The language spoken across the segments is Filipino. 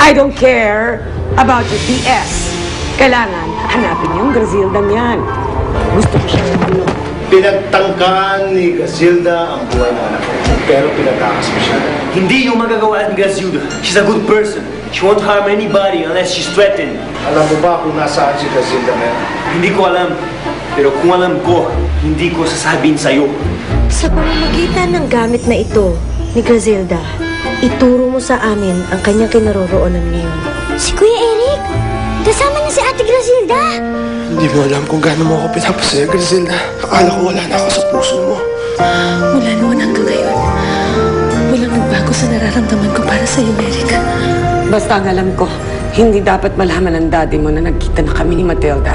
I don't care about your BS. Kailangan hanapin yung Grazildang yan. Gusto ko siya ano. Pinagtangkaan ni Grazilda ang buhay ng anak ko. Pero pinatakas mo siya. Hindi yung magagawa ni Grazilda. She's a good person. She won't harm anybody unless she's threatened. Alam mo ba kung nasaan si Grazilda ngayon? Hindi ko alam. Pero kung alam ko, hindi ko sasabihin sa'yo. Sa pamamagitan ng gamit na ito ni Grazilda, ituro mo sa amin ang kanyang kinaroroonan ngayon. Si Kuya Eric, kasama niya si Ate Grazilda. Hindi mo alam kung gaano mo ako pinapasaya, Grazilda. Akala ko wala na ako sa puso mo. Mula noon hanggang ngayon, walang nagbago sa nararamdaman ko para sa iyo, Eric. Basta ang alam ko, hindi dapat malaman ng daddy mo na nagkita na kami ni Matilda.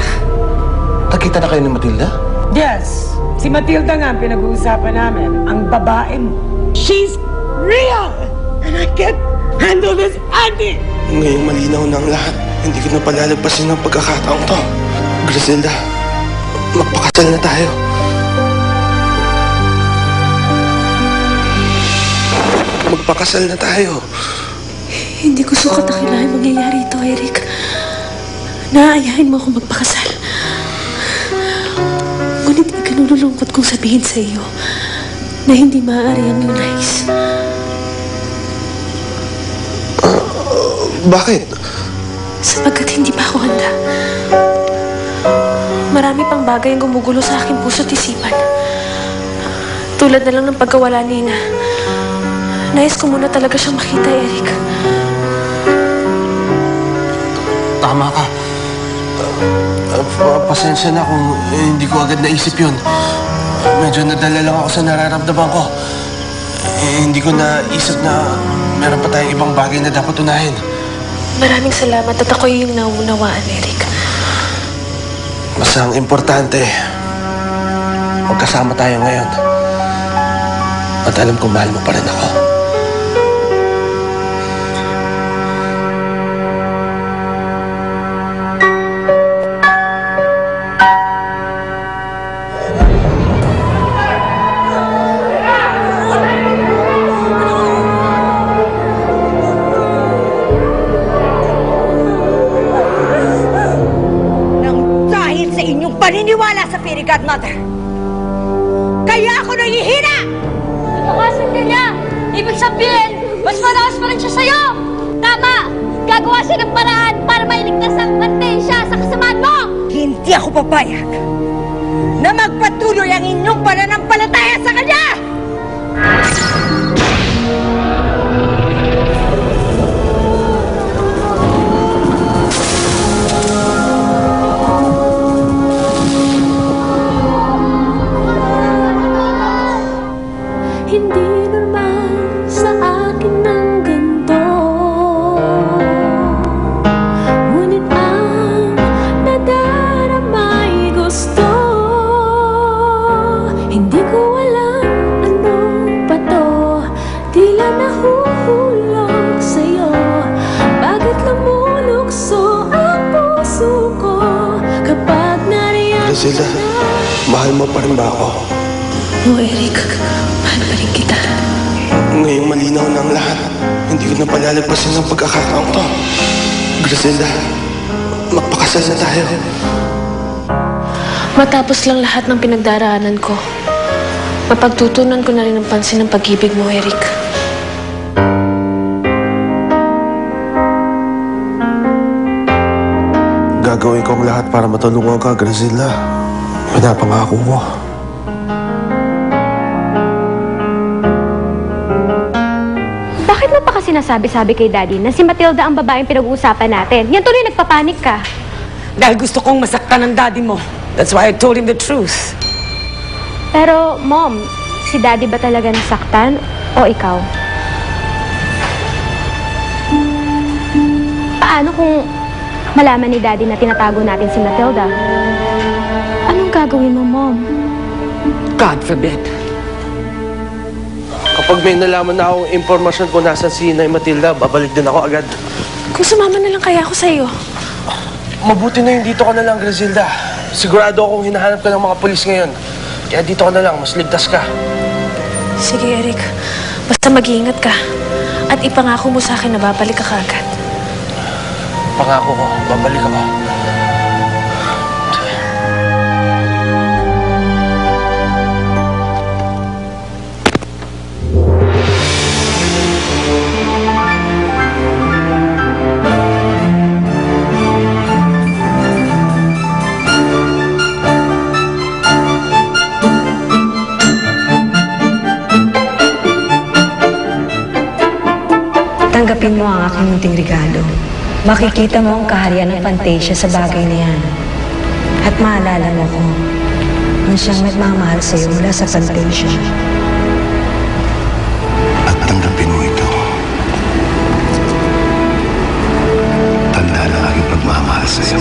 Nakita na kayo ni Matilda? Yes, si Matilda nga ang pinag-uusapan namin. Ang babae mo. She's real! And I can't handle this, Andy! Ngayong malinaw na ang lahat, hindi ko na palalagpasin ang pagkakataong to. Grazilda, magpakasal na tayo. Magpakasal na tayo. Hindi ko sukat na kailangan mangyayari ito, Eric. Naaayahin mo akong magpakasal. Ngunit ikinululungkot kong sabihin sa iyo na hindi maaari ang iyong nais. Bakit? Sapagkat hindi pa ako handa. Marami pang bagay ang gumugulo sa aking puso't isipan. Tulad na lang ng pagkawala ni Ina. Nais ko muna talaga siyang makita, Eric. Tama ka. Pasensya na kung hindi ko agad naisip yun. Medyo nadala lang ako sa nararamdaman ko. Hindi ko naisip na meron pa tayong ibang bagay na dapat unahin. Maraming salamat at ako'y yung naunawaan, Eric. Basta ang importante, magkasama tayo ngayon. At alam kong mahal mo pa rin ako. Paniniwala sa Fairy Godmother. Kaya ako nahihina! Napakasan ka niya! Ibig sabihin, mas malakas pa rin siya sa'yo! Tama! Gagawa siya ng paraan para mailigtas ang siya sa kasamaan mo! Hindi ako papayag na magpatuloy ang inyong pananampalataya sa kanya! Hindi naman sa akin ng ganito, ngunit ang nadaramay gusto. Hindi ko alam anong pato, tila nahuhulog sa'yo. Bakit lumulukso ang puso ko kapag nariyan Grazilda, mahal mo pa rin ba ako? Oo, Eric. Mahal pa rin kita. Ngayong malinaw na ang lahat, hindi ko na palalagpasin ang pagkakataong to. Grazilda, magpakasal na tayo. Matapos lang lahat ng pinagdaraanan ko, mapagtutunan ko na rin ang pansin ng pag-ibig mo, Eric. Gagawin ko ang lahat para matulungan ka, Grazilda. Pinapangako ko. Bakit mo pa kasi nasabi-sabi kay Daddy na si Matilda ang babaeng pinag-uusapan natin? Yan tuloy nagpapanik ka. Dahil gusto kong masaktan ng daddy mo. That's why I told him the truth. Pero, Mom, si Daddy ba talaga nasaktan o ikaw? Paano kung malaman ni Daddy na tinatago natin si Matilda? Anong gagawin mo, Mom? God forbid. Kapag may nalaman na akong impormasyon kung nasan si Inay Matilda, babalik din ako agad. Kung sumama na lang kaya ako sa'yo. Mabuti na yung dito ka na lang, Grazilda. Sigurado akong hinahanap ka ng mga pulis ngayon. Kaya dito ka na lang, mas ligtas ka. Sige, Eric. Basta mag-iingat ka. At ipangako mo sa akin na babalik ka kaagad. Pangako ko, babalik ako. Tanggapin mo ang aking munting regalo. Makikita mo ang kaharian ng Fantasia sa bagay na yan. At maalala mo ko na siyang nagmamahal sa iyo mula sa Fantasia. At tanggapin mo ito. Tanda ng aking pagmamahal sa iyo.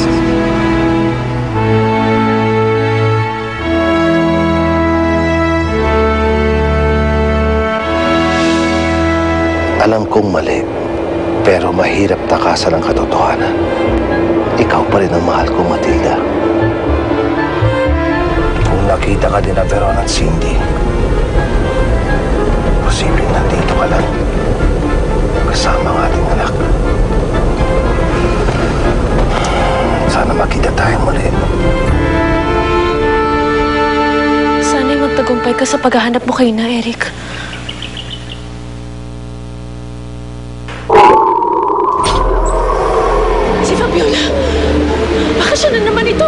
Alam kong mali, pero mahirap takasan ang katotohanan. Ikaw pa rin ang mahal ko, Matilda. Kung nakita ka din na Veron at Cindy, posibleng nandito ka lang kasama ang ating anak. Sana makita tayo muli. Sana'y magtagumpay ka sa paghahanap mo kay na, Eric. Si Fabiola! Baka siya na naman ito!